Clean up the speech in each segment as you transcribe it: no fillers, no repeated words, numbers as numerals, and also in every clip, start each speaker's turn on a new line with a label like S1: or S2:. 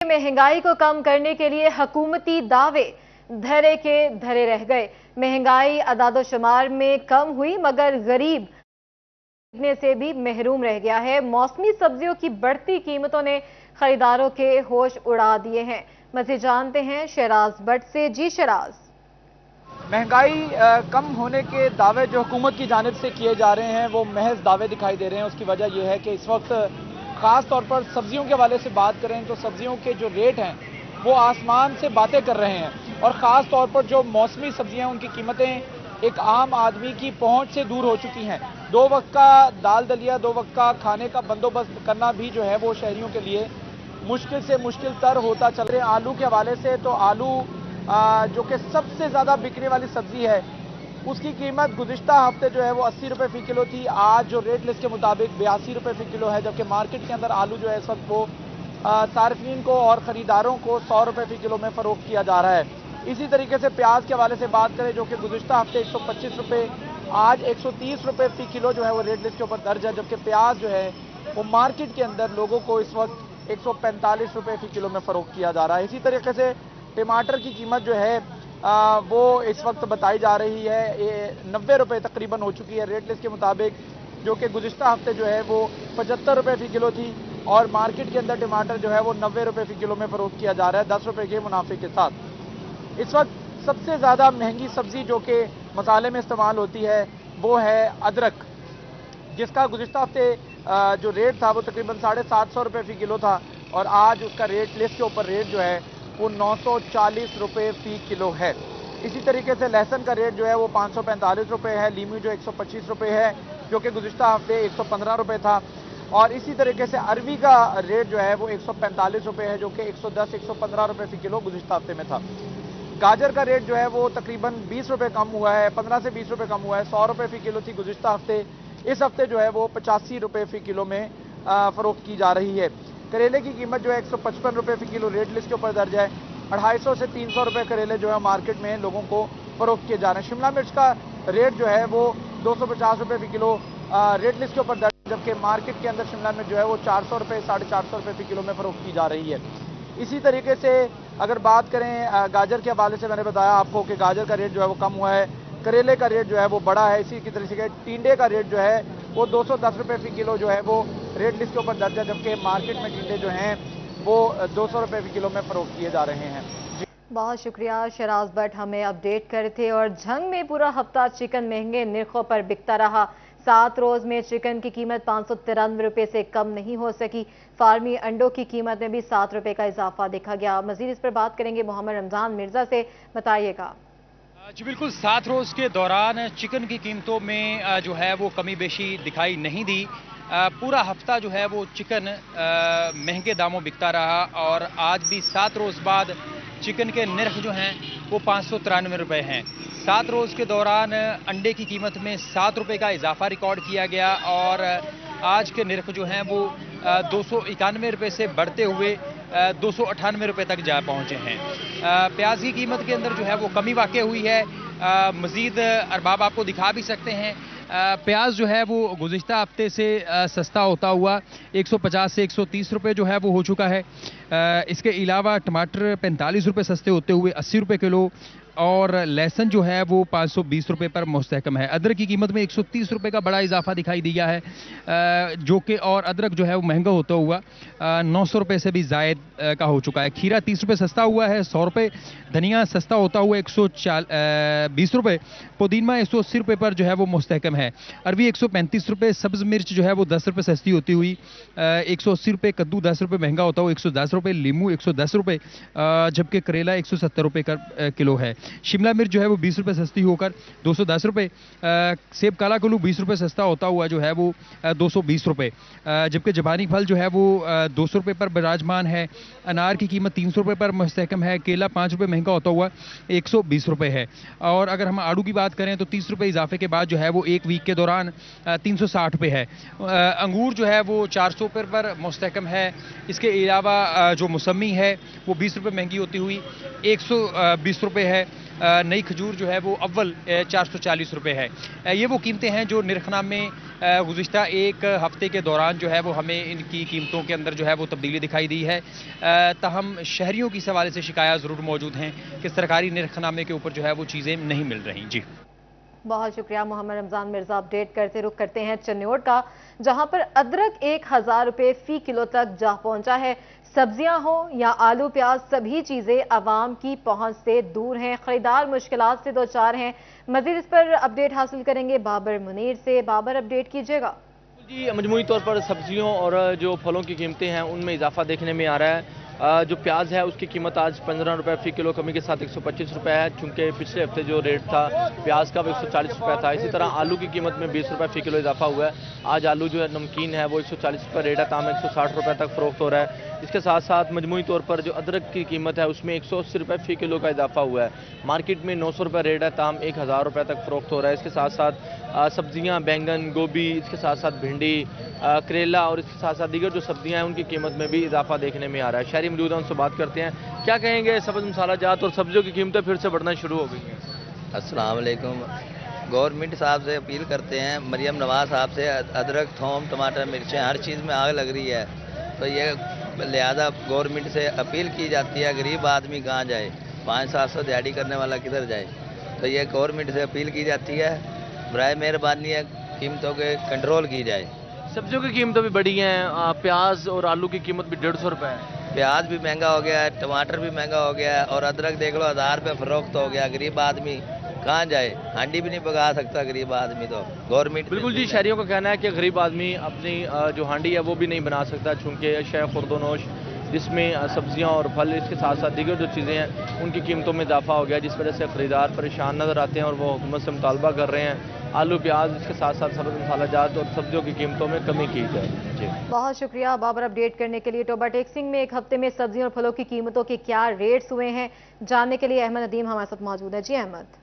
S1: महंगाई को कम करने के लिए हुकूमती दावे धरे के धरे रह गए। महंगाई अदादोशुमार में कम हुई मगर गरीब से भी महरूम रह गया है। मौसमी सब्जियों की बढ़ती कीमतों ने खरीदारों के होश उड़ा दिए हैं। मज़ीद जानते हैं शहराज भट्ट से। जी शहराज,
S2: महंगाई कम होने के दावे जो हुकूमत की जानिब से किए जा रहे हैं वो महज दावे दिखाई दे रहे हैं। उसकी वजह यह है कि इस वक्त ख़ास तौर पर सब्जियों के हवाले से बात करें तो सब्जियों के जो रेट हैं वो आसमान से बातें कर रहे हैं और ख़ास तौर पर जो मौसमी सब्जियां हैं उनकी कीमतें एक आम आदमी की पहुंच से दूर हो चुकी हैं। दो वक्त का दाल दलिया, दो वक्त का खाने का बंदोबस्त करना भी जो है वो शहरियों के लिए मुश्किल से मुश्किल तर होता चल रहे हैं। आलू के हवाले से तो आलू जो कि सबसे ज़्यादा बिकने वाली सब्जी है उसकी कीमत गुज़िश्ता हफ्ते जो है वो 80 रुपये फ़ी किलो थी। आज जो रेट लिस्ट के मुताबिक 82 रुपये फ़ी किलो है, जबकि मार्केट के अंदर आलू जो है इस वक्त वो सार्फिन को और ख़रीदारों को 100 रुपये फ़ी किलो में फ़रोख्त किया जा रहा है। इसी तरीके से प्याज के हवाले से बात करें जो कि गुज़िश्ता हफ्ते 125 रुपये, आज 130 रुपये फ़ी किलो जो है वो रेट लिस्ट के ऊपर दर्ज है, जबकि प्याज जो है वो मार्केट के अंदर लोगों को इस वक्त 145 रुपये फ़ी किलो में फ़रोख्त किया जा रहा है। इसी तरीके से टमाटर की कीमत जो है वो इस वक्त बताई जा रही है 90 रुपये तकरीबन हो चुकी है रेट लिस्ट के मुताबिक, जो कि गुज़िश्ता हफ्ते जो है वो 75 रुपये फ़ी किलो थी और मार्केट के अंदर टमाटर जो है वो 90 रुपये फ़ी किलो में फ़रोख्त किया जा रहा है 10 रुपये के मुनाफे के साथ। इस वक्त सबसे ज़्यादा महंगी सब्ज़ी जो कि मसाले में इस्तेमाल होती है वो है अदरक, जिसका गुज़िश्ता हफ्ते जो रेट था वो तकरीबन 750 रुपये फ़ी किलो था और आज उसका रेट लिस्ट के ऊपर रेट जो है वो 940 रुपये फ़ी किलो है। इसी तरीके से लहसुन का रेट जो है वो 545 रुपये है, लीमू जो 125 रुपये है जो कि गुज़िश्ता हफ्ते 115 रुपये था और इसी तरीके से अरबी का रेट जो है वो 145 रुपये है जो कि 110-115 रुपये फ़ी किलो गुज़िश्ता हफ्ते में था। गाजर का रेट जो है वो तकरीबन 20 रुपये कम हुआ है, 15 से 20 रुपये कम हुआ है, 100 रुपये फ़ी किलो थी गुज़िश्ता हफ्ते, इस हफ्ते जो है वो 85 रुपये फ़ी किलो में फ़रोख्त की जा रही है। करेले की कीमत जो है 155 रुपये फ़ी किलो रेट लिस्ट के ऊपर दर्ज है। 250 से 300 रुपये करेले जो है मार्केट में लोगों को फ़रोख्त किए जा रहे हैं। शिमला मिर्च का रेट जो है वो 250 रुपये फ़ी किलो रेट लिस्ट के ऊपर दर्ज, जबकि मार्केट के अंदर शिमला मिर्च जो है वो 400 रुपये 450 रुपये फ़ी किलो में फ़रोख्त की जा रही है। इसी तरीके से अगर बात करें गाजर के हवाले से, मैंने बताया आपको कि गाजर का रेट जो है वो कम हुआ है, करेले का रेट जो है वो बढ़ा है। इसी की तरीके से टिंडे का रेट जो है वो 210 रुपये फ़ी किलो जो है वो रेट लिस्ट के ऊपर दर्ज है, जबकि मार्केट में टिंडे जो हैं वो 200 रुपये फ़ी किलो में फ़रोख्त किए जा रहे हैं।
S1: बहुत शुक्रिया शहराज भट्ट, हमें अपडेट कर रहे थे। और जंग में पूरा हफ्ता चिकन महंगे निर्खों पर बिकता रहा। 7 रोज में चिकन की कीमत 593 रुपये से कम नहीं हो सकी। फार्मी अंडों की कीमत में भी 7 रुपये का इजाफा देखा गया। मजीद इस पर बात करेंगे मोहम्मद रमजान मिर्जा से, बताइएगा।
S3: जी बिल्कुल, 7 रोज़ के दौरान चिकन की कीमतों में जो है वो कमी बेशी दिखाई नहीं दी। पूरा हफ्ता जो है वो चिकन महंगे दामों बिकता रहा और आज भी 7 रोज़ बाद चिकन के निर्ख जो हैं वो 593 रुपये हैं। 7 रोज़ के दौरान अंडे की कीमत में 7 रुपये का इजाफा रिकॉर्ड किया गया और आज के निर्ख जो हैं वो 291 रुपये से बढ़ते हुए 298 रुपये तक जा पहुँचे हैं। प्याज की कीमत के अंदर जो है वो कमी वाक़ई हुई है। मज़ीद अरबाब आपको दिखा भी सकते हैं। प्याज जो है वो गुज़िश्ता हफ्ते से सस्ता होता हुआ 150 से 130 रुपये जो है वो हो चुका है। इसके अलावा टमाटर 45 रुपये सस्ते होते हुए 80 रुपये किलो और लहसुन जो है वो 520 रुपये पर मुस्तहकम है। अदरक की कीमत में 130 रुपये का बड़ा इजाफा दिखाई दिया है, जो कि और अदरक जो है वो महंगा होता हुआ 900 रुपये से भी ज़ायद का हो चुका है। खीरा 30 रुपये सस्ता हुआ है 100 रुपये, धनिया सस्ता होता हुआ 120 रुपये, पुदीना 180 रुपये पर जो है वो मुस्तहकम है। अरबी 135 रुपये, सब्ज़ मिर्च जो है वो 10 रुपये सस्ती होती हुई 180 रुपये, कद्दू 10 रुपये महंगा होता हुआ 110 रुपये, लीमू 110 रुपये, जबकि करेला 170 रुपये का किलो है। शिमला मिर्च जो है वो 20 रुपये सस्ती होकर 210 रुपये, सेब काला कुल्लू 20 रुपये सस्ता होता हुआ जो है वो 220 रुपये, जबकि जबानी फल जो है वो 200 रुपये पर विराजमान है। अनार की कीमत 300 रुपये पर मुस्तहकम है। केला 5 रुपये महंगा होता हुआ 120 रुपये है। और अगर हम आड़ू की बात करें तो 30 रुपये इजाफे के बाद जो है वो एक वीक के दौरान 360 रुपये है। अंगूर जो है वो 400 रुपये पर मुस्तहकम है। इसके अलावा जो मौसमी है वो 20 रुपये महंगी होती हुई 120 रुपये है। नई खजूर जो है वो अव्वल 440 रुपये है। ये वो कीमतें हैं जो निर्खनाम में गुज़िश्ता एक हफ्ते के दौरान जो है वो हमें इनकी कीमतों के अंदर जो है वो तब्दीली दिखाई दी है। ताहम शहरियों की इस हवाले से शिकायत ज़रूर मौजूद हैं कि सरकारी निर्खनामे के ऊपर जो है वो चीज़ें नहीं मिल रही। जी,
S1: बहुत शुक्रिया मोहम्मद रमजान मिर्जा। अपडेट करते रुख करते हैं चन्योट का, जहां पर अदरक 1000 रुपए फी किलो तक जा पहुंचा है। सब्जियां हो या आलू प्याज, सभी चीजें आवाम की पहुंच से दूर हैं। खरीदार मुश्किलात से दो चार हैं। मजीद इस पर अपडेट हासिल करेंगे बाबर मुनीर से। बाबर, अपडेट कीजिएगा।
S4: जी, मजमूई तौर पर सब्जियों और जो फलों की कीमतें हैं उनमें इजाफा देखने में आ रहा है। जो प्याज है उसकी कीमत आज 15 रुपये फी किलो, कमी के साथ 125 रुपये है, चूँकि पिछले हफ्ते जो रेट था प्याज का वो 140 रुपये था। इसी तरह आलू की कीमत में 20 रुपये फी किलो इजाफा हुआ है। आज आलू जो है नमकीन है वो 140 रुपये रेट है, ताम 160 रुपये तक फ़रोख्त हो रहा है। इसके साथ साथ मजमूई तौर पर जो अदरक की कीमत है उसमें 180 रुपये फी किलो का इजाफा हुआ है। मार्केट में 900 रुपये रेट है, ताम 1000 रुपये तक फ़रोख्त हो रहा है। इसके साथ साथ सब्जियाँ, बैंगन, गोभी, इसके साथ साथ भिंडी, करेला और इसके साथ साथ दीगर जो सब्जियाँ हैं उनकी कीमत में भी इजाफा देखने में आ रहा है। शहरी मौजूद हैं, उनसे बात करते हैं। क्या कहेंगे, सब्ज़ मसाला जात और सब्जियों की कीमतें फिर से बढ़ना शुरू हो गई हैं?
S5: अस्सलाम वालेकुम। गवर्नमेंट साहब से अपील करते हैं, मरियम नवाज साहब से, अदरक, थोम, टमाटर, मिर्चें हर चीज़ में आग लग रही है, तो ये लिहाजा गवर्नमेंट से अपील की जाती है, गरीब आदमी कहाँ जाए, 500-700 दिहाड़ी करने वाला किधर जाए, तो ये गवर्नमेंट से अपील की जाती है, बराए मेहरबानी है कीमतों के कंट्रोल की जाए।
S4: सब्जियों की कीमतें भी बढ़ी हैं, प्याज और आलू की कीमत भी 150 रुपये है।
S5: प्याज भी महंगा हो गया है, टमाटर भी महंगा हो गया है, और अदरक देख लो 1000 रुपये फ़रोख्त हो गया। गरीब आदमी कहाँ जाए, हांडी भी नहीं पका सकता गरीब आदमी, तो गवर्नमेंट।
S4: बिल्कुल जी, शहरियों का कहना है कि गरीब आदमी अपनी जो हांडी है वो भी नहीं बना सकता, चूँकि अशिया खुर्दोनोश जिसमें सब्जियां और फल, इसके साथ साथ दीगर जो चीज़ें हैं उनकी कीमतों में इजाफा हो गया, जिस वजह से ख़रीदार परेशान नज़र आते हैं और वो हुकूमत से मुतालबा कर रहे हैं आलू प्याज, इसके साथ साथ सब्ज़ मसाला जात और सब्जियों की कीमतों में कमी की जाए। जी,
S1: बहुत शुक्रिया बाबर, अपडेट करने के लिए। टोबा टेक्सिंग में एक हफ्ते में सब्जियों और फलों की कीमतों के क्या रेट्स हुए हैं, जानने के लिए अहमद नदीम हमारे साथ मौजूद है। जी अहमद।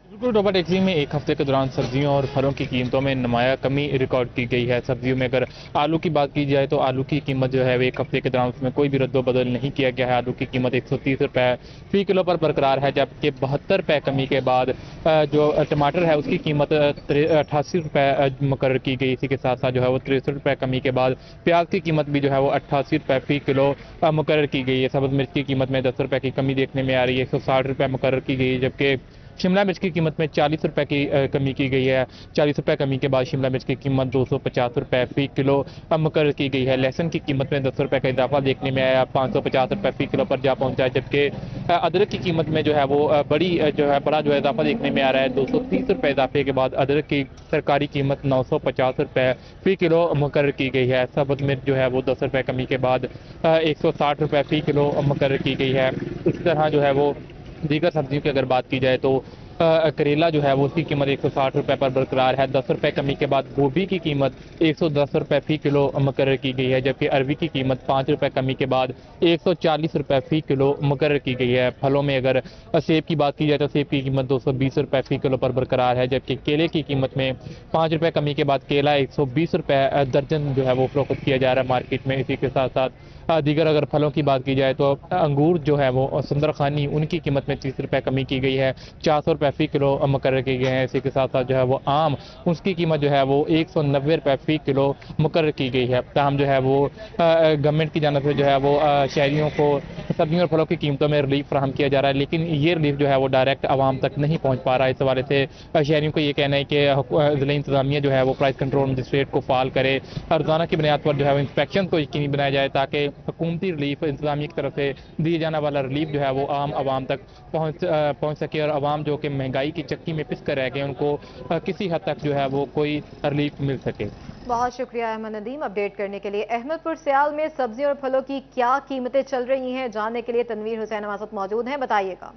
S6: बिल्कुल, टोबा टेक्सिंग में एक हफ्ते के दौरान सब्जियों और फलों की कीमतों में नुमाया कमी रिकॉर्ड की गई है। सब्जियों में अगर आलू की बात की जाए तो आलू की कीमत जो है वो एक हफ्ते के दौरान उसमें कोई भी रद्दोबदल नहीं किया गया है। आलू की कीमत 130 रुपये फी किलो पर बरकरार है, जबकि 72 रुपये कमी के बाद जो टमाटर है उसकी कीमत 88 रुपये मुकर्रर की गई। इसी के साथ साथ जो है वो 63 रुपये कमी के बाद प्याज की कीमत भी जो है वो 88 रुपये फी किलो मुकर्रर की गई है। सब्ज़ मिर्च की कीमत में 10 रुपये की कमी देखने में आ रही है, 160 रुपये मुकर्रर की गई है, जबकि शिमला मिर्च की कीमत में 40 रुपये की कमी की गई है। 40 रुपये कमी के बाद शिमला मिर्च की कीमत 250 रुपये फी किलो मुकर्रर की गई है। लहसुन की कीमत में 10 रुपये का इजाफा देखने में आया, 550 रुपये फी किलो पर जा पहुंचा है, जबकि अदरक की कीमत में जो है वो बड़ा जो है इजाफा देखने में आ रहा है। 230 रुपये इजाफे के बाद अदरक की सरकारी कीमत 950 रुपये फी किलो मुकर्रर की गई है। सब्ज़ मिर्च जो है वो 10 रुपये कमी के बाद 160 रुपये फी किलो मुकर्रर की गई है। इसी तरह जो है वो दीगर सब्जियों की अगर बात की जाए तो करेला जो है वो उसकी कीमत 160 रुपये पर बरकरार है। 10 रुपये कमी के बाद गोभी की कीमत 110 रुपये फी किलो मुकर्रर की गई है, जबकि अरबी की कीमत 5 रुपये कमी के बाद 140 रुपये फी किलो मुकर्रर की गई है। फलों में अगर सेब की बात की जाए तो सेब की कीमत 220 रुपये फी किलो पर बरकरार है, जबकि केले की कीमत में 5 रुपये कमी के बाद केला 120 रुपये दर्जन जो है वो फरोख्त किया जा रहा है मार्केट में। इसी के साथ साथ दीगर अगर फलों की बात की जाए तो अंगूर जो है वो सुंदरखानी, उनकी कीमत में 30 रुपये कमी की गई है, 400 रुपये फी किलो मुकर्रर की गई है। इसी के साथ साथ जो है वो आम, उसकी कीमत जो है वो 190 रुपये फी किलो मुकर्रर की गई है। ताहम जो है वो गवर्नमेंट की जानिब से जो है वो शहरियों को सब्जियों और फलों की कीमतों में रिलीफ फराहम किया जा रहा है, लेकिन ये रिलीफ जो है वो डायरेक्ट आवाम तक नहीं पहुँच पा रहा है। इस हवाले से शहरियों को ये कहना है कि ज़िला इंतजामिया जो है वो प्राइस कंट्रोल मजिस्ट्रेट को फाल करे, रोज़ाना की बुनियाद पर जो है वो इंस्पेक्शन को यकीनी बनाया जाए, ताकि हुकूमती रिलीफ इंतजामिया की तरफ से दिए जाने वाला रिलीफ जो है वो आम आवाम तक पहुँच सके, और आवाम जो कि महंगाई की चक्की में पिस कर रह गए उनको किसी हद तक जो है वो कोई रिलीफ मिल सके।
S1: बहुत शुक्रिया अहमद नदीम, अपडेट करने के लिए। अहमदपुर सियाल में सब्जियों और फलों की क्या कीमतें चल रही हैं, जानने के लिए तनवीर हुसैन हमारे साथ मौजूद हैं, बताइएगा।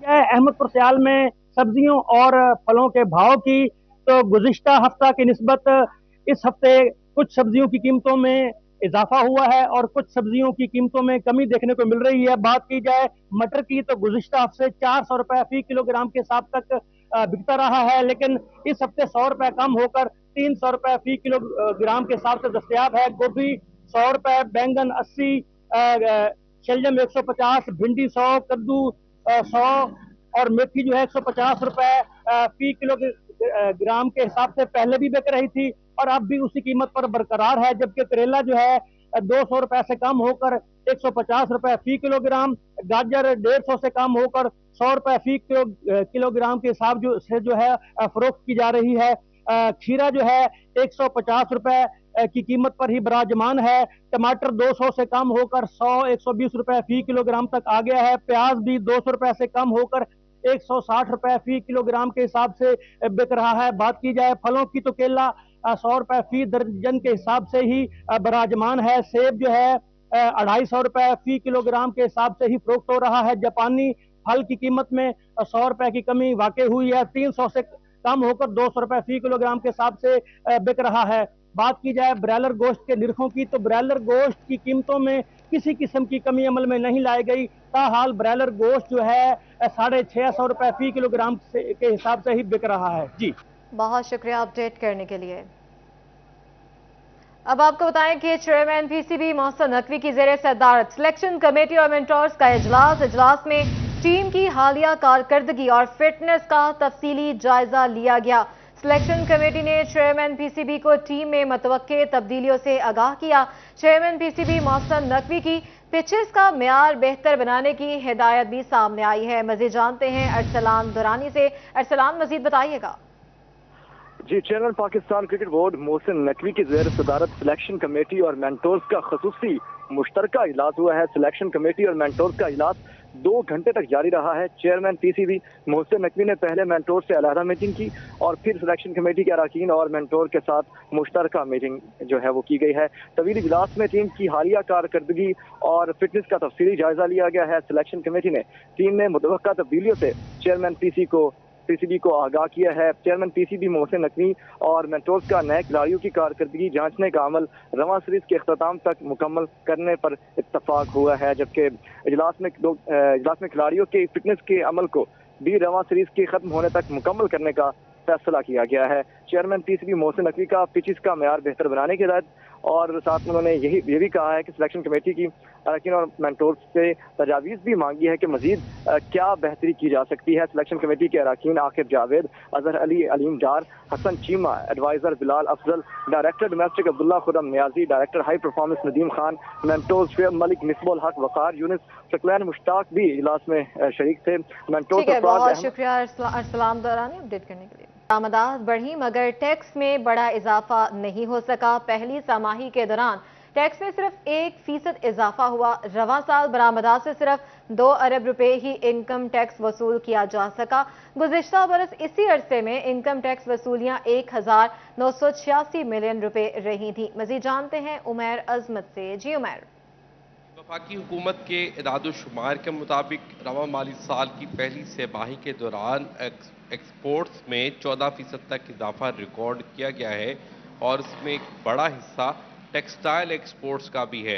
S7: अहमदपुर सियाल में सब्जियों और फलों के भाव की तो गुज़िश्ता हफ्ता की निस्बत इस हफ्ते कुछ सब्जियों की कीमतों में इजाफा हुआ है और कुछ सब्जियों की कीमतों में कमी देखने को मिल रही है। बात की जाए मटर की तो गुज़िश्ता हफ्ते 400 रुपये फी किलोग्राम के हिसाब तक बिकता रहा है, लेकिन इस हफ्ते 100 रुपये कम होकर 300 रुपये फी किलोग्राम के हिसाब से दस्तयाब है। गोभी 100 रुपये, बैंगन 80, शलजम 150, भिंडी 100, कद्दू 100 और मेथी जो है 150 रुपये फी किलो के ग्राम के हिसाब से पहले भी बिक रही थी और अब भी उसी कीमत पर बरकरार है, जबकि करेला जो है 200 रुपए से कम होकर 150 रुपए फी किलोग्राम, गाजर 150 से कम होकर 100 रुपए फी किलोग्राम के हिसाब से जो है फरोख्त की जा रही है। खीरा जो है 150 रुपए की कीमत पर ही विराजमान है। टमाटर 200 से कम होकर 100-120 रुपए फी किलोग्राम तक आ गया है। प्याज भी 200 रुपए से कम होकर 160 रुपए फी किलोग्राम के हिसाब से बिक रहा है। बात की जाए फलों की तो केला 100 रुपए फी दर्जन के हिसाब से ही विराजमान है। सेब जो है 250 रुपए फी किलोग्राम के हिसाब से ही फरोख्त हो रहा है। जापानी फल की कीमत में 100 रुपए की कमी वाक़ई हुई है। 300 से कम होकर 200 रुपए फी किलोग्राम के हिसाब से बिक रहा है। बात की जाए ब्रायलर गोश्त के निरखों की तो ब्रायलर गोश्त की कीमतों में किसी किस्म की कमी अमल में नहीं लाई गई। ताहाल ब्रायलर गोश्त जो है 650 रुपए फी किलोग्राम के हिसाब से ही बिक रहा है। जी
S1: बहुत शुक्रिया अपडेट करने के लिए। अब आपको बताएं कि चेयरमैन पीसीबी मोहसिन नकवी की ज़ेरे सदारत सिलेक्शन कमेटी और मेंटोर्स का इजलास में टीम की हालिया कारकर्दगी और फिटनेस का तफसीली जायजा लिया गया। सिलेक्शन कमेटी ने चेयरमैन पीसीबी को टीम में मतवक्के तब्दीलियों से आगाह किया। चेयरमैन पीसीबी मोहसिन नकवी की पिचेस का म्यार बेहतर बनाने की हिदायत भी सामने आई है। मजीद जानते हैं अरसलान दुरानी से। अरसलान, मजीद बताइएगा।
S8: जी, chairman Pakistan cricket board Mohsin Naqvi की ज़ेर सदारत सिलेक्शन कमेटी और मेंटोर्स का खसूसी मुश्तरका इजलास हुआ है। सिलेक्शन कमेटी और मेंटोर्स का इजलास 2 घंटे तक जारी रहा है। चेयरमैन पीसीबी मोहसिन नकवी ने पहले मेंटोर से अलहदा मीटिंग की और फिर सिलेक्शन कमेटी के अरकान और मेंटोर के साथ मुश्तरका मीटिंग जो है वो की गई है। तवील इजलास में टीम की हालिया कारकर्दगी और फिटनेस का तफसीली जायजा लिया गया है। सिलेक्शन कमेटी ने टीम में मुतवक्का तब्दीलियों से चेयरमैन पीसीबी को आगाह किया है। चेयरमैन पीसीबी मोहसिन नकवी और मेंटोर्स का नए खिलाड़ियों की कारकर्दगी जांचने का अमल रवां सीरीज के अख्ताम तक मुकम्मल करने पर इत्तफाक हुआ है, जबकि इजलास में खिलाड़ियों के फिटनेस के अमल को भी रवां सीरीज के खत्म होने तक मुकम्मल करने का फैसला किया गया है। चेयरमैन पीसीबी मोहसिन नकवी का पिचेस का म्यार बेहतर बनाने की हिदायत और साथ में उन्होंने ये भी कहा है कि सिलेक्शन कमेटी की अरकान और मेंटोर्स से तजावीज़ भी मांगी है कि मजीद क्या बेहतरी की जा सकती है। सिलेक्शन कमेटी के अरकान Aqib Javed, Azhar Ali, Aleem Dar, Hasan Cheema, adviser Bilal Afzal, director domestic Abdullah Khurram Niazi, director high performance Nadeem Khan, mentors Shoaib Malik, Misbahul Haq, Waqar Younis, शकलैन Mushtaq भी इजलास में शरीक थे। मेंटोर्स
S1: बहुत शुक्रिया अरसलान दौरानी अपडेट करने के लिए। बरामदात बढ़ी मगर टैक्स में बड़ा इजाफा नहीं हो सका। पहली छमाही के दौरान टैक्स में सिर्फ 1% इजाफा हुआ। रवां साल बरामदात से सिर्फ 2 अरब रुपए ही इनकम टैक्स वसूल किया जा सका। गुज़िश्ता बरस इसी अरसे में इनकम टैक्स वसूलियां 1986 मिलियन रुपए रही थी। मजीद जानते हैं उमैर अजमत से। जी उमैर।
S9: वफाकी हुकूमत के इदाद-ओ-शुमार के मुताबिक रवां माली साल की पहली छमाही के दौरान एक्सपोर्ट्स में 14% तक इजाफा रिकॉर्ड किया गया है और इसमें एक बड़ा हिस्सा टेक्सटाइल एक्सपोर्ट्स का भी है।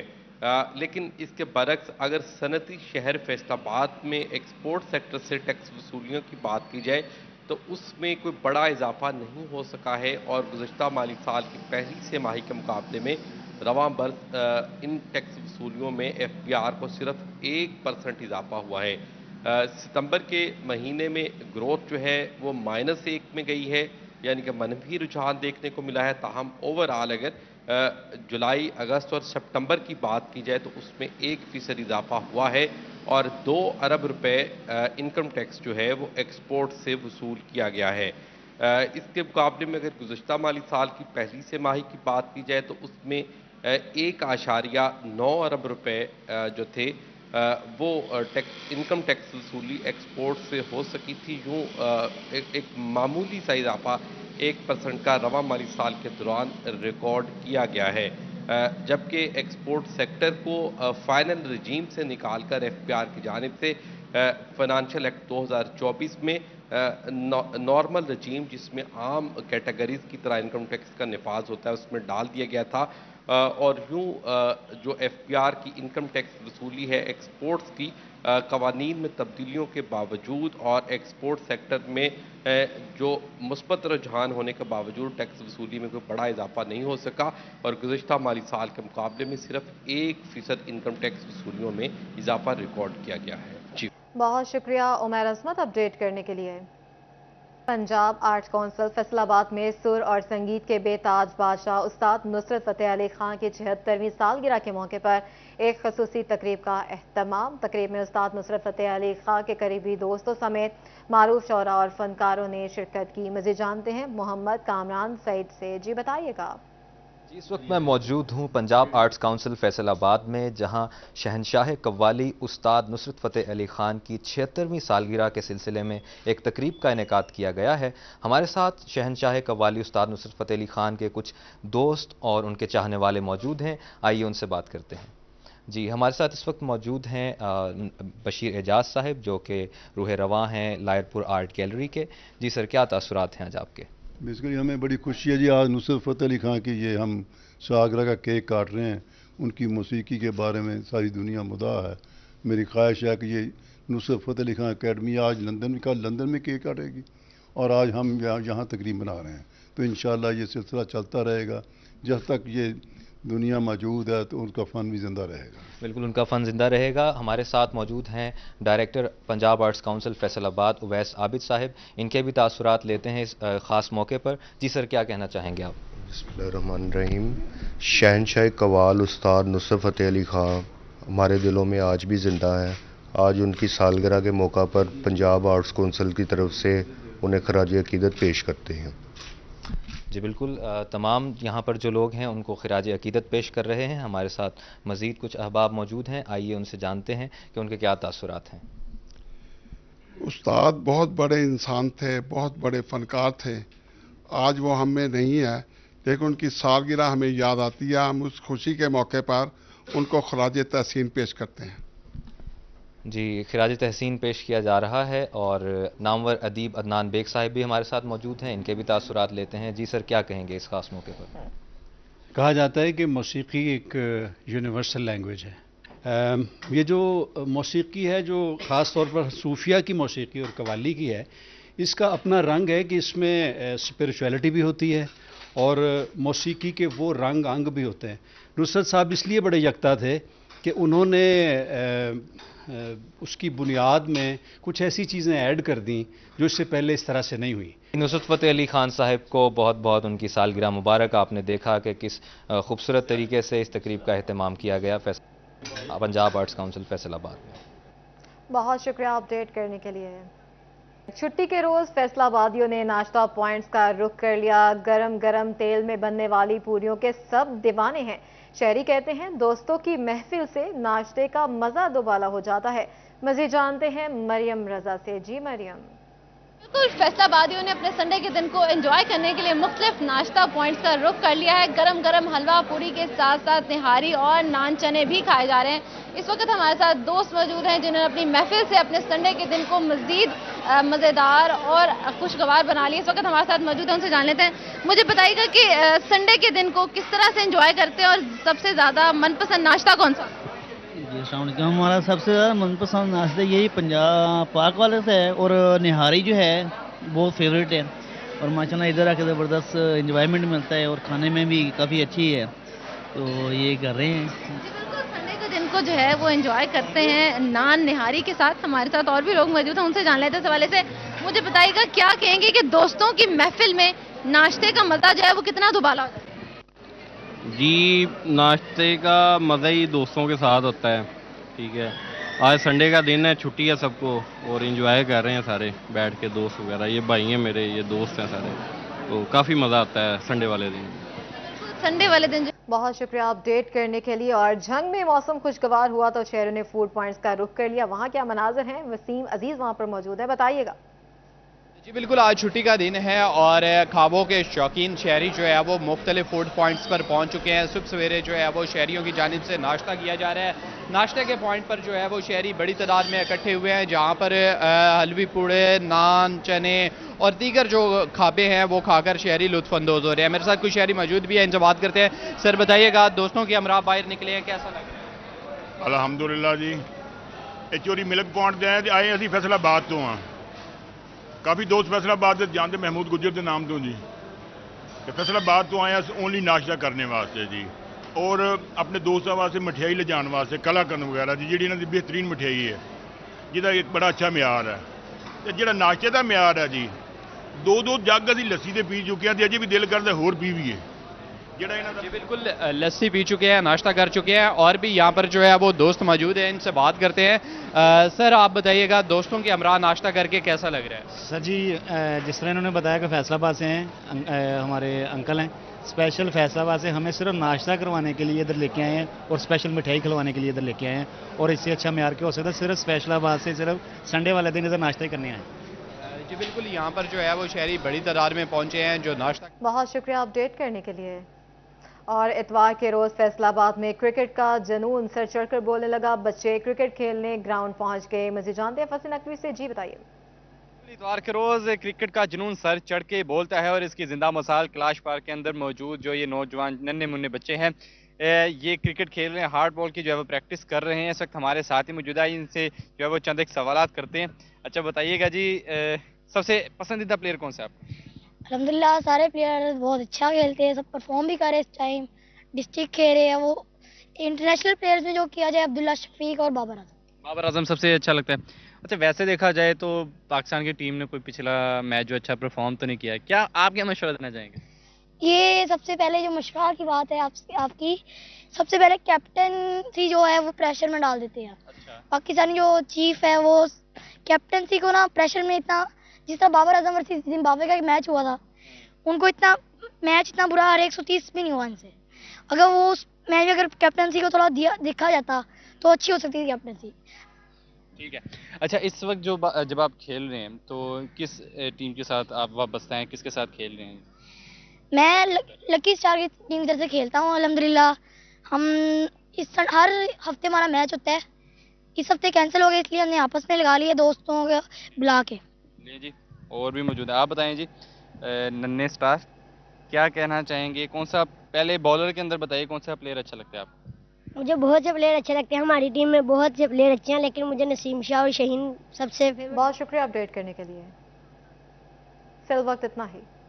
S9: लेकिन इसके बरक्स अगर सनती शहर फैसलाबाद में एक्सपोर्ट सेक्टर से टैक्स वसूलियों की बात की जाए तो उसमें कोई बड़ा इजाफा नहीं हो सका है और गुज़श्ता माली साल की पहली छमाही के मुकाबले में रवां बरस इन टैक्स वसूलियों में एफबीआर को सिर्फ 1% इजाफा हुआ है। सितंबर के महीने में ग्रोथ जो है वो -1 में गई है, यानी कि मनफी रुझान देखने को मिला है। ताहम ओवरऑल अगर जुलाई, अगस्त और सितंबर की बात की जाए तो उसमें 1% इजाफा हुआ है और 2 अरब रुपए इनकम टैक्स जो है वो एक्सपोर्ट से वसूल किया गया है। इसके मुकाबले में अगर गुज़श्ता माली साल की पहली छमाही की बात की जाए तो उसमें 1.9 अरब रुपए जो थे वो इनकम टैक्स वसूली एक्सपोर्ट से हो सकी थी। यूँ एक मामूली सा इजाफा 1% का रवां माली साल के दौरान रिकॉर्ड किया गया है, जबकि एक्सपोर्ट सेक्टर को फाइनल रजीम से निकाल कर एफबीआर की जानिब से फाइनेंशियल एक्ट 2024 में नॉर्मल रजीम जिसमें आम कैटेगरीज की तरह इनकम टैक्स का निफाज होता है उसमें डाल दिया गया था और यूँ जो एफबीआर की इनकम टैक्स वसूली है एक्सपोर्ट्स की कवानीन में तब्दीलियों के बावजूद और एक्सपोर्ट सेक्टर में जो मुस्बत रुझान होने के बावजूद टैक्स वसूली में कोई बड़ा इजाफा नहीं हो सका और गुज़श्ता माली साल के मुकाबले में सिर्फ 1% इनकम टैक्स वसूलियों में इजाफा रिकॉर्ड किया गया है। जी
S1: बहुत शुक्रिया उमैर अजमत अपडेट करने के लिए। पंजाब आर्ट काउंसिल फैसलाबाद में सुर और संगीत के बेताज बादशाह उस्ताद नुसरत फतेह अली खान की 76वीं सालगिरह के मौके पर एक खसूसी तकरीब का एहतमाम। तकरीब में उस्ताद नुसरत फतेह अली खान के करीबी दोस्तों समेत मारूफ शौरा और फनकारों ने शिरकत की। मज़ीद जानते हैं मोहम्मद कामरान सईद से। जी बताइएगा।
S10: इस वक्त मैं मौजूद हूँ पंजाब आर्ट्स काउंसिल फैसलाबाद में, जहाँ शहनशाह कव्वाली उस्ताद नुसरत फतेह अली खान की 76वीं सालगिरह के सिलसिले में एक तकरीब का इनेकाद किया गया है। हमारे साथ शहनशाह कव्वाली उस्ताद नुसरत फतेह अली खान के कुछ दोस्त और उनके चाहने वाले मौजूद हैं। आइए उनसे बात करते हैं। जी, हमारे साथ इस वक्त मौजूद हैं बशीर एजाज साहब, जो कि रूह रवां हैं लायरपुर आर्ट गैलरी के। जी सर, क्या तासुरात हैं आज आपके?
S11: बेसिकली हमें बड़ी खुशी है जी, आज नुसरत फतेह अली खान की ये हम सालगिरह का केक काट रहे हैं। उनकी मौसीकी के बारे में सारी दुनिया मुदा है। मेरी ख्वाहिश है कि ये नुसरत फतेह अली खान अकेडमी आज लंदन में केक काटेगी और आज हम यहाँ तकरीब बना रहे हैं। तो इंशाअल्लाह ये सिलसिला चलता रहेगा जब तक ये दुनिया मौजूद है, तो उनका फ़न भी ज़िंदा रहेगा।
S10: बिल्कुल, उनका फ़न ज़िंदा रहेगा। हमारे साथ मौजूद हैं director Punjab Arts Council Faisalabad Uwais Abid sahab. इनके भी तासुरात लेते हैं इस ख़ास मौके पर। जी सर, क्या कहना चाहेंगे आप?
S12: बिस्मिल्लाहिर्रहमानिर्रहीम। शहनशाह कव्वाल उस्ताद नुसरत फतेह अली खान हमारे दिलों में आज भी ज़िंदा है। आज उनकी सालगिरह के मौका पर पंजाब आर्ट्स काउंसिल की तरफ से उन्हें खराज अकीदत पेश करते हैं।
S10: जी बिल्कुल, तमाम यहाँ पर जो लोग हैं उनको खिराज अकीदत पेश कर रहे हैं। हमारे साथ मज़ीद कुछ अहबाब मौजूद हैं। आइए उनसे जानते हैं कि उनके क्या तासुरात हैं।
S13: उस्ताद बहुत बड़े इंसान थे, बहुत बड़े फ़नकार थे। आज वो हम में नहीं है, लेकिन उनकी सालगिरह हमें याद आती है। हम उस खुशी के मौके पर उनको खराज तहसीन पेश करते हैं।
S10: जी, खिराज तहसीन पेश किया जा रहा है और नामवर अदीब अदनान बेग साहिब भी हमारे साथ मौजूद हैं। इनके भी तासुरात लेते हैं। जी सर, क्या कहेंगे इस खास मौके पर?
S14: कहा जाता है कि मौसीकी एक यूनिवर्सल लैंग्वेज है। ये जो मौसीकी है, जो ख़ास तौर पर सूफिया की मौसीकी और कव्वाली की है, इसका अपना रंग है कि इसमें स्पिरिचुअलिटी भी होती है और मौसीकी के वो रंग अंग भी होते हैं। नुसरत साहब इसलिए बड़े यकता थे कि उन्होंने उसकी बुनियाद में कुछ ऐसी चीज़ें ऐड कर दी जो इससे पहले इस तरह से नहीं हुई।
S10: नुसरत फतेह अली खान साहब को बहुत बहुत उनकी सालगिरह मुबारक। आपने देखा कि किस खूबसूरत तरीके से इस तकरीब का अहतमाम किया गया पंजाब आर्ट्स काउंसिल फैसलाबाद में।
S1: बहुत शुक्रिया अपडेट करने के लिए। छुट्टी के रोज फैसलाबादियों ने नाश्ता पॉइंट्स का रुख कर लिया। गरम गरम तेल में बनने वाली पूरियों के सब दीवाने हैं। शहरी कहते हैं दोस्तों की महफिल से नाश्ते का मजा दोबाला हो जाता है। मज़ीद जानते हैं मरियम रजा से। जी मरियम।
S15: बिल्कुल, फैसलाबादियों ने अपने संडे के दिन को एंजॉय करने के लिए मुख्तलिफ नाश्ता पॉइंट्स का रुख कर लिया है। गरम गरम हलवा पूरी के साथ साथ निहारी और नान चने भी खाए जा रहे हैं। इस वक्त हमारे साथ दोस्त मौजूद हैं जिन्होंने अपनी महफिल से अपने संडे के दिन को मज़ीद मज़ेदार और खुशगवार बना लिया। इस वक्त हमारे साथ मौजूद हैं, उनसे जान लेते हैं। मुझे बताइएगा कि संडे के दिन को किस तरह से एंजॉय करते हैं और सबसे ज़्यादा मनपसंद नाश्ता कौन सा?
S16: जी, हमारा सबसे ज़्यादा मनपसंद नाश्ता यही पंजाब पाक वाले से है और निहारी जो है वो फेवरेट है और माशाल्लाह इधर आके ज़बरदस्त एंजॉयमेंट मिलता है और खाने में भी काफ़ी अच्छी है, तो ये कर रहे हैं।
S15: संडे के दिन को जो है वो एंजॉय करते हैं नान निहारी के साथ। हमारे साथ और भी लोग मौजूद हैं, उनसे जान लेते हैं इस हवाले से। मुझे बताइएगा क्या कहेंगे कि दोस्तों की महफिल में नाश्ते का मज़ा जो है वो कितना दुबाला होता है?
S17: जी, नाश्ते का मज़ा ही दोस्तों के साथ होता है। ठीक है, आज संडे का दिन है, छुट्टी है सबको और एंजॉय कर रहे हैं सारे बैठ के, दोस्त वगैरह। ये भाई हैं मेरे, ये दोस्त हैं सारे, तो काफ़ी मज़ा आता है संडे वाले दिन।
S15: संडे वाले दिन
S1: बहुत शुक्रिया अपडेट करने के लिए। और झंग में मौसम खुशगवार हुआ तो शहरों ने फूड पॉइंट्स का रुख कर लिया। वहाँ क्या मनाजर हैं? वसीम अजीज वहाँ पर मौजूद है, बताइएगा।
S18: जी बिल्कुल, आज छुट्टी का दिन है और ख्वाबों के शौकीन शहरी जो है वो मुख्तलिफ फूड पॉइंट्स पर पहुंच चुके हैं। सुबह सवेरे जो है वो शहरियों की जानिब से नाश्ता किया जा रहा है। नाश्ते के पॉइंट पर जो है वो शहरी बड़ी तादाद में इकट्ठे हुए हैं, जहां पर हलवी पूड़े, नान, चने और दीगर जो खाबे हैं वो खाकर शहरी लुत्फानंदोज हो रहे हैं। मेरे साथ कुछ शहरी मौजूद भी हैं, इनसे बात करते हैं। सर बताइएगा, दोस्तों के हमरा बाहर निकले हैं, कैसा लग रहा है?
S19: अलहमदुलिल्लाह जी, चोरी मिल्क पॉइंट आए असी फैसलाबाद तो हाँ। काफ़ी दोस्त फैसलाबाद जानते, महमूद गुजर के नाम तो जी, फैसलाबाद तो आए ओनली नाश्ता करने वास्ते जी और अपने दोस्तों वास्ते मठियाई ले जाने वास्ते, कलाकंद वगैरह जी, जी इन्हों की बेहतरीन मठियाई है जिसका एक बड़ा अच्छा म्यार है। तो जो नाश्ते का म्यार है जी, 2 ਜੱਗ ਅਸੀਂ ਲੱਸੀ ਦੇ ਪੀ ਚੁੱਕੇ ਹਾਂ ਤੇ ਅਜੇ ਵੀ ਦਿਲ ਕਰਦਾ ਹੋਰ ਪੀਵੀਏ।
S18: जी बिल्कुल, लस्सी पी चुके हैं, नाश्ता कर चुके हैं और भी यहाँ पर जो है वो दोस्त मौजूद हैं, इनसे बात करते हैं। सर आप बताइएगा, दोस्तों के हमरा नाश्ता करके कैसा लग रहा है?
S20: सर जी जिस तरह इन्होंने बताया कि फैसलाबाद से हैं, हमारे अंकल हैं, स्पेशल फैसलाबाद से हमें सिर्फ नाश्ता करवाने के लिए इधर लेके आए हैं और स्पेशल मिठाई खिलवाने के लिए इधर लेके आए हैं, और इससे अच्छा म्यार क्या हो सकता है, सिर्फ स्पेशलाबाद से सिर्फ संडे वाले दिन इधर नाश्ता ही करने आए हैं।
S18: जी बिल्कुल, यहाँ पर जो है वो शहरी बड़ी तादाद में पहुँचे हैं जो नाश्ता।
S1: बहुत शुक्रिया अपडेट करने के लिए। और इतवार के रोज फैसलाबाद में क्रिकेट का जुनून सर चढ़कर बोलने लगा, बच्चे क्रिकेट खेलने ग्राउंड पहुंच गए। मजीद जानते हैं फसील नकवी से। जी बताइए।
S3: इतवार के रोज क्रिकेट का जुनून सर चढ़ के बोलता है और इसकी जिंदा मिसाल कैलाश पार्क के अंदर मौजूद जो ये नौजवान नन्हे मुन्ने बच्चे हैं, ये क्रिकेट खेल रहे हैं, हार्ड बॉल की जो है वो प्रैक्टिस कर रहे हैं। इस वक्त हमारे साथ ही मौजूद है, इनसे जो है वो चंद एक सवालात करते हैं। अच्छा बताइएगा जी, सबसे पसंदीदा प्लेयर कौन सा है आपका?
S21: अल्हम्दुलिल्लाह सारे प्लेयर बहुत अच्छा खेलते हैं, सब परफॉर्म भी कर रहे हैं इस टाइम, डिस्ट्रिक्ट खेल रहे हैं। वो इंटरनेशनल प्लेयर्स में जो किया जाए अब्दुल्ला शफीक और बाबर आजम।
S3: बाबर आजम सबसे अच्छा लगता है। अच्छा वैसे देखा जाए तो पाकिस्तान की टीम ने कोई पिछला मैच जो अच्छा परफॉर्म तो नहीं किया है, क्या आप क्या मशवरा देना चाहेंगे?
S21: ये सबसे पहले जो मशवरा की बात है आपकी, सबसे पहले कैप्टनसी जो है वो प्रेशर में डाल देते हैं। पाकिस्तानी जो चीफ है वो कैप्टनसी को ना प्रेशर में इतना, जिस तरह बाबर आजम वर्सेस जिम्बाब्वे का एक मैच हुआ था, उनको इतना मैच इतना बुरा हारे 130 भी नहीं हुआ इनसे। अगर वो उस मैच में अगर कैप्टनसी को थोड़ा देखा जाता तो अच्छी हो सकती थी कैप्टनसी।
S3: ठीक है। अच्छा इस वक्त जब आप खेल रहे हैं तो किस टीम के साथ आप वापस हैं, किसके साथ खेल रहे हैं?
S21: मैं लकी स्टार की टीम की तरफ से खेलता हूँ अल्हम्दुलिल्लाह। हम हर हफ्ते हमारा मैच होता है, इस हफ्ते कैंसिल हो गया इसलिए हमने आपस में लगा लिए दोस्तों को बुला के।
S3: जी और भी मौजूद है, आप बताएं जी। नन्हे स्टार क्या कहना चाहेंगे, कौन सा पहले बॉलर के अंदर बताइए कौन सा प्लेयर अच्छा लगता है आपको?
S21: मुझे बहुत से प्लेयर अच्छे लगते हैं, हमारी टीम में बहुत से प्लेयर अच्छे हैं, लेकिन मुझे नसीम शाह और शहीन सबसे।
S1: बहुत शुक्रिया अपडेट करने के लिए। फिल वक्त इतना ही।